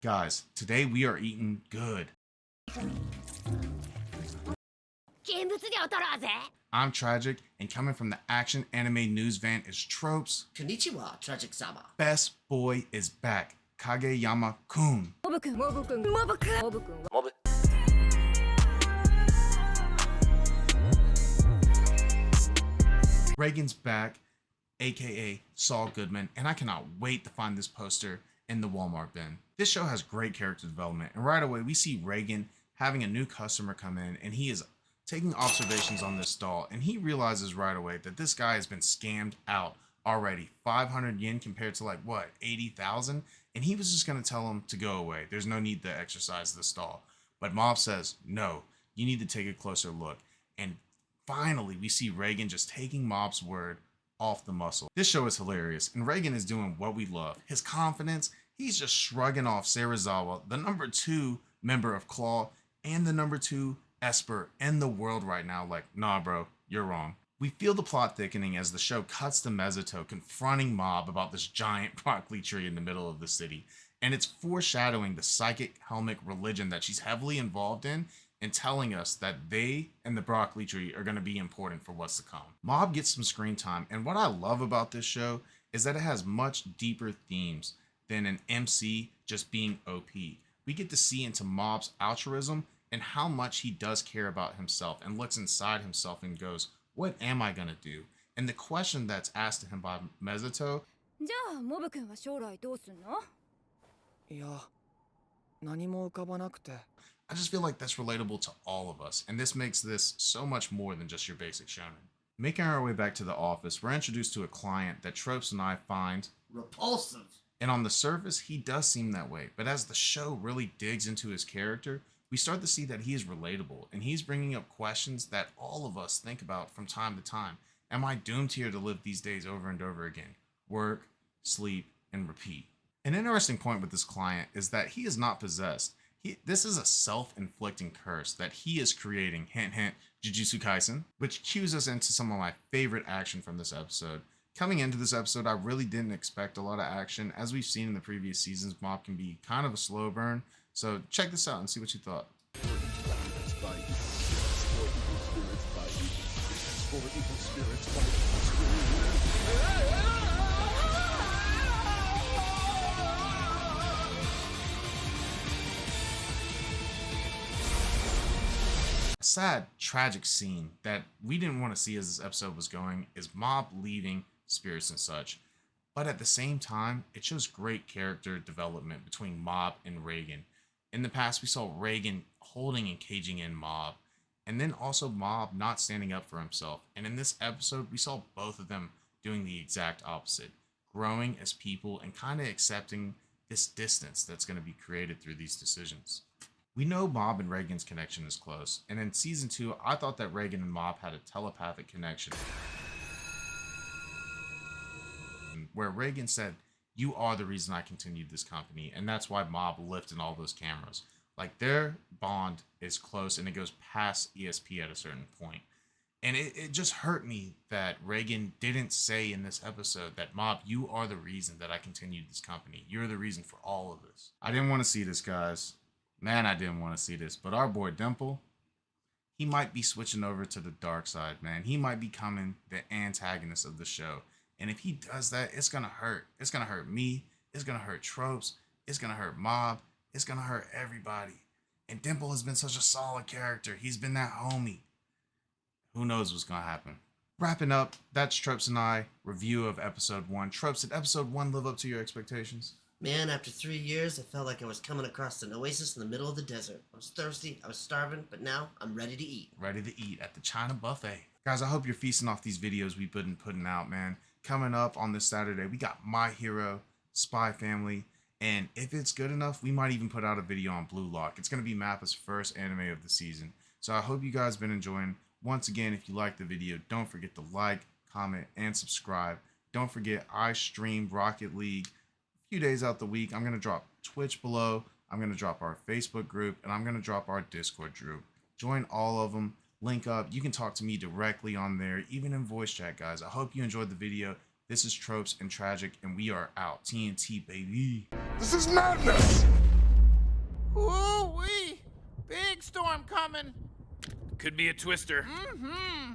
Guys, today we are eating good. I'm Tragic, and coming from the action anime news van is Tropes. Konnichiwa, Tragic-sama. Best boy is back, Kageyama-kun. Reagan's back, aka Saul Goodman, and I cannot wait to find this poster in the Walmart bin. This show has great character development, and right away we see Reagan having a new customer come in, and he is taking observations on this doll, and he realizes right away that this guy has been scammed out already. 500 yen compared to like what, 80,000? And he was just gonna tell him to go away. There's no need to exercise this doll. But Mob says, no, you need to take a closer look. And finally, we see Reagan just taking Mob's word off the muscle. This show is hilarious, and Reagan is doing what we love. His confidence, he's just shrugging off Serizawa, the number 2 member of Claw, and the number 2 Esper in the world right now. Like, nah bro, you're wrong. We feel the plot thickening as the show cuts to Mesuto confronting Mob about this giant broccoli tree in the middle of the city. And it's foreshadowing the psychic helmic religion that she's heavily involved in, and telling us that they and the broccoli tree are going to be important for what's to come. Mob gets some screen time, and what I love about this show is that it has much deeper themes than an MC just being OP. We get to see into Mob's altruism and how much he does care about himself and looks inside himself and goes, what am I going to do? And the question that's asked to him by Mesuto, じゃあモブ君は将来どうすんの？いや、何も浮かばなくて。 I just feel like that's relatable to all of us, and this makes this so much more than just your basic shonen. Making our way back to the office, we're introduced to a client that Tropes and I find repulsive. And on the surface, he does seem that way, but as the show really digs into his character, we start to see that he is relatable, and he's bringing up questions that all of us think about from time to time. Am I doomed here to live these days over and over again? Work, sleep, and repeat. An interesting point with this client is that he is not possessed. This is a self-inflicting curse that he is creating, hint hint, Jujitsu Kaisen, which cues us into some of my favorite action from this episode. Coming into this episode, I really didn't expect a lot of action. As we've seen in the previous seasons, Mob can be kind of a slow burn. So check this out and see what you thought. A sad, tragic scene that we didn't want to see as this episode was going is Mob leaving spirits and such. But at the same time, it shows great character development between Mob and Reagan. In the past, we saw Reagan holding and caging in Mob, and then also Mob not standing up for himself. And in this episode, we saw both of them doing the exact opposite, growing as people and kind of accepting this distance that's going to be created through these decisions. We know Mob and Reagan's connection is close, and in season 2, I thought that Reagan and Mob had a telepathic connection, where Reagan said, you are the reason I continued this company, and that's why Mob lifted all those cameras. Like, their bond is close, and it goes past ESP at a certain point. And it just hurt me that Reagan didn't say in this episode that, Mob, you are the reason that I continued this company. You're the reason for all of this. I didn't want to see this, guys. Man, I didn't want to see this. But our boy Dimple, he might be switching over to the dark side, man. He might be becoming the antagonist of the show. And if he does that, it's going to hurt. It's going to hurt me. It's going to hurt Tropes. It's going to hurt Mob. It's going to hurt everybody. And Dimple has been such a solid character. He's been that homie. Who knows what's going to happen? Wrapping up, that's Tropes and I review of episode 1. Tropes, did episode 1 live up to your expectations? Man, after 3 years, I felt like I was coming across an oasis in the middle of the desert. I was thirsty, I was starving, but now I'm ready to eat. Ready to eat at the China buffet. Guys, I hope you're feasting off these videos we've been putting out, man. Coming up on this Saturday, we got My Hero, Spy Family, and if it's good enough, we might even put out a video on Blue Lock. It's going to be Mappa's first anime of the season. So I hope you guys been enjoying. Once again, if you liked the video, don't forget to like, comment, and subscribe. Don't forget, I stream Rocket League few days out the week. I'm going to drop Twitch below. I'm going to drop our Facebook group, and I'm going to drop our Discord group. Join all of them. Link up. You can talk to me directly on there, even in voice chat, guys. I hope you enjoyed the video. This is Tropes and Tragic, and we are out. TNT, baby. This is madness! storm coming. Could be a twister. Mm-hmm.